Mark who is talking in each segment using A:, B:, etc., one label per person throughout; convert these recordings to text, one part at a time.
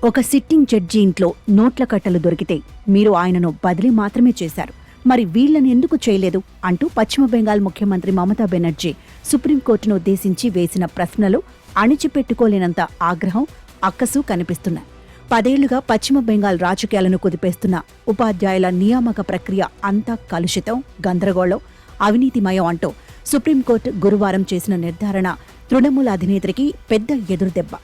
A: ఒక sitting judge ఇంట్లో నోట్ల కట్టలు దొరికితే మీరు ఆయనను బదిలీ మాత్రమే చేశారు, మరి వీళ్లను ఎందుకు చేయలేదు అంటూ పశ్చిమ బెంగాల్ ముఖ్యమంత్రి మమతా బెనర్జీ సుప్రీంకోర్టును ఉద్దేశించి వేసిన ప్రశ్నలు అణిచిపెట్టుకోలేనంత ఆగ్రహం, అక్కసు కనిపిస్తున్నాయి. 10 ఏళ్లుగా పశ్చిమ బెంగాల్ రాజకీయాలను కుదిపేస్తున్న ఉపాధ్యాయుల నియామక ప్రక్రియ అంతా కలుషితం, గందరగోళం, అవినీతిమయం అంటూ సుప్రీంకోర్టు గురువారం చేసిన నిర్ధారణ తృణమూల్ అధినేత్రికి పెద్ద ఎదురుదెబ్బ.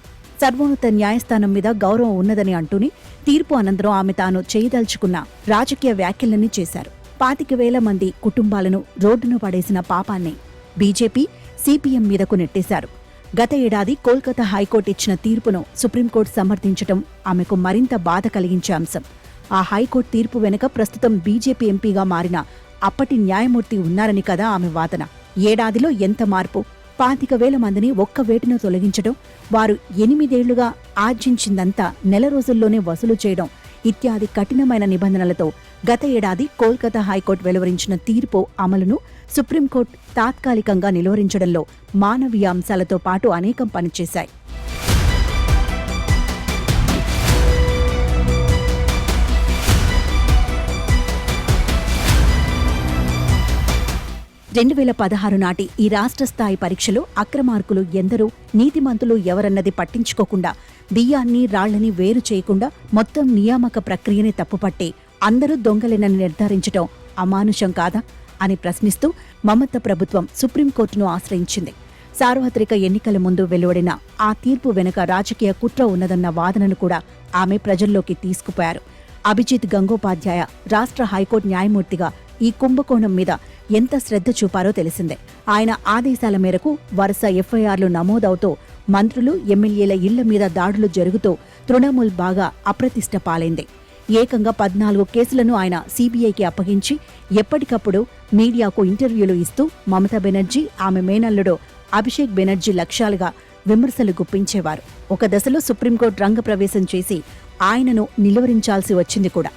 A: సర్వోన్నత న్యాయస్థానం మీద గౌరవం ఉన్నదని అంటూనే తీర్పు అనంతరం ఆమె తాను చేయదలుచుకున్న రాజకీయ వ్యాఖ్యలన్నీ చేశారు. 25,000 మంది కుటుంబాలను రోడ్డును పడేసిన పాపాన్ని బీజేపీ, సీపీఎం మీదకు నెట్టేశారు. గత ఏడాది కోల్కతా హైకోర్టు ఇచ్చిన తీర్పును సుప్రీంకోర్టు సమర్థించడం ఆమెకు మరింత బాధ కలిగించే అంశం. ఆ హైకోర్టు తీర్పు వెనుక ప్రస్తుతం బీజేపీ ఎంపీగా మారిన అప్పటి న్యాయమూర్తి ఉన్నారని కదా ఆమె వాదన. ఏడాదిలో ఎంత మార్పు! 25,000 మందిని ఒక్క వేటును తొలగించడం, వారు 8 ఏళ్లుగా ఆర్జించిందంతా నెల రోజుల్లోనే వసూలు చేయడం ఇత్యాది కఠినమైన నిబంధనలతో గత ఏడాది కోల్కతా హైకోర్టు వెలువరించిన తీర్పు అమలును సుప్రీంకోర్టు తాత్కాలికంగా నిలువరించడంలో మానవీయ అంశాలతో పాటు అనేకం పనిచేశాయి. 2016 నాటి ఈ రాష్ట్ర స్థాయి పరీక్షలో అక్రమార్కులు ఎందరూ, నీతిమంతులు ఎవరన్నది పట్టించుకోకుండా, బియ్యాన్ని రాళ్లని వేరు చేయకుండా మొత్తం నియామక ప్రక్రియని తప్పుపట్టి అందరూ దొంగలేనని నిర్ధారించడం అమానుషం కాదా అని ప్రశ్నిస్తూ మమతా ప్రభుత్వం సుప్రీంకోర్టును ఆశ్రయించింది. సార్వత్రిక ఎన్నికల ముందు వెలువడిన ఆ తీర్పు వెనుక రాజకీయ కుట్ర ఉన్నదన్న వాదనను కూడా ఆమె ప్రజల్లోకి తీసుకుపోయారు. అభిజిత్ గంగోపాధ్యాయ రాష్ట్ర హైకోర్టు న్యాయమూర్తిగా ఈ కుంభకోణం మీద ఎంత శ్రద్ధ చూపారో తెలిసిందే. ఆయన ఆదేశాల మేరకు వరుస ఎఫ్ఐఆర్లు నమోదవుతూ మంత్రులు, ఎమ్మెల్యేల ఇళ్ల మీద దాడులు జరుగుతూ తృణమూల్ బాగా అప్రతిష్ట పాలైంది. ఏకంగా 14 కేసులను ఆయన సీబీఐకి అప్పగించి ఎప్పటికప్పుడు మీడియాకు ఇంటర్వ్యూలు ఇస్తూ మమతా బెనర్జీ, ఆమె మేనల్లుడు అభిషేక్ బెనర్జీ లక్ష్యాలుగా విమర్శలు గుప్పించేవారు. ఒక దశలో సుప్రీంకోర్టు రంగప్రవేశం చేసి ఆయనను నిలువరించాల్సి వచ్చింది కూడా.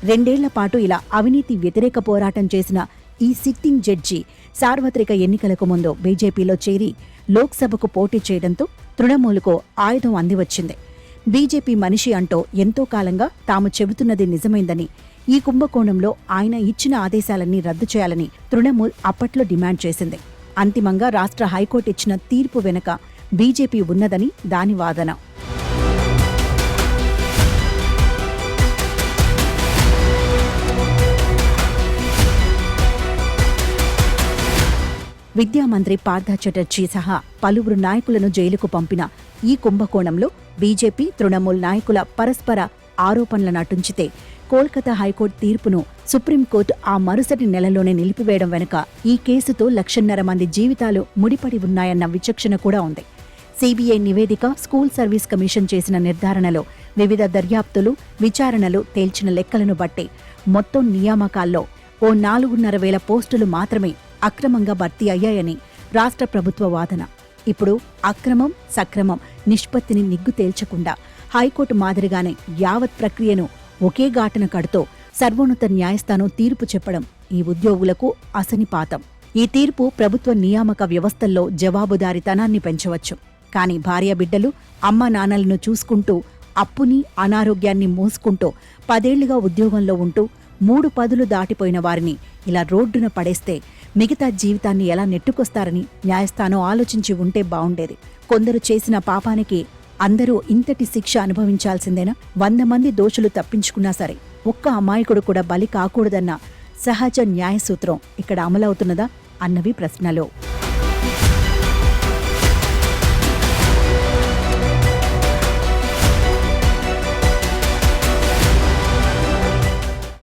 A: 2 ఏళ్ల పాటు ఇలా అవినీతి వ్యతిరేక పోరాటం చేసిన ఈ సిట్టింగ్ జడ్జి సార్వత్రిక ఎన్నికలకు ముందు బీజేపీలో చేరి లోక్సభకు పోటీ చేయడంతో తృణమూలుకు ఆయుధం అందివచ్చింది. బీజేపీ మనిషి అంటూ ఎంతో కాలంగా తాము చెబుతున్నది నిజమైందని, ఈ కుంభకోణంలో ఆయన ఇచ్చిన ఆదేశాలన్నీ రద్దు చేయాలని తృణమూల్ అప్పట్లో డిమాండ్ చేసింది. అంతిమంగా రాష్ట్ర హైకోర్టు ఇచ్చిన తీర్పు వెనుక బీజేపీ ఉన్నదని దాని వాదన. విద్యామంత్రి పార్థ చటర్జీ సహా పలువురు నాయకులను జైలుకు పంపిన ఈ కుంభకోణంలో బీజేపీ, తృణమూల్ నాయకుల పరస్పర ఆరోపణలను అటుంచితే కోల్కతా హైకోర్టు తీర్పును సుప్రీంకోర్టు ఆ మరుసటి నెలలోనే నిలిపివేయడం వెనుక ఈ కేసుతో 1,50,000 మంది జీవితాలు ముడిపడి ఉన్నాయన్న విచక్షణ కూడా ఉంది. సీబీఐ నివేదిక, స్కూల్ సర్వీస్ కమిషన్ చేసిన నిర్ధారణలో వివిధ దర్యాప్తులు, విచారణలు తేల్చిన లెక్కలను బట్టి మొత్తం నియామకాల్లో ఓ 4,500 పోస్టులు మాత్రమే అక్రమంగా భర్తీ అయ్యాయని రాష్ట్ర ప్రభుత్వ వాదన. ఇప్పుడు అక్రమం, సక్రమం నిష్పత్తిని నిగ్గు తేల్చకుండా హైకోర్టు మాదిరిగానే యావత్ ప్రక్రియను ఒకే ఘాటన కడుతూ సర్వోన్నత న్యాయస్థానం తీర్పు చెప్పడం ఈ ఉద్యోగులకు అసనిపాతం. ఈ తీర్పు ప్రభుత్వ నియామక వ్యవస్థల్లో జవాబుదారీతనాన్ని పెంచవచ్చు. కానీ భార్యాబిడ్డలు, అమ్మా నాన్నలను చూసుకుంటూ, అప్పుని, అనారోగ్యాన్ని మోసుకుంటూ 10 ఏళ్లుగా ఉద్యోగంలో ఉంటూ 3 పదులు దాటిపోయిన వారిని ఇలా రోడ్డున పడేస్తే మిగతా జీవితాన్ని ఎలా నెట్టుకొస్తారని న్యాయస్థానం ఆలోచించి ఉంటే బావుండేది. కొందరు చేసిన పాపానికి అందరూ ఇంతటి శిక్ష అనుభవించాల్సిందేనా? 100 మంది దోషులు తప్పించుకున్నా సరే ఒక్క అమాయకుడు కూడా బలి కాకూడదన్న సహజ న్యాయ సూత్రం ఇక్కడ అమలవుతున్నదా అన్నవి ప్రశ్నలు.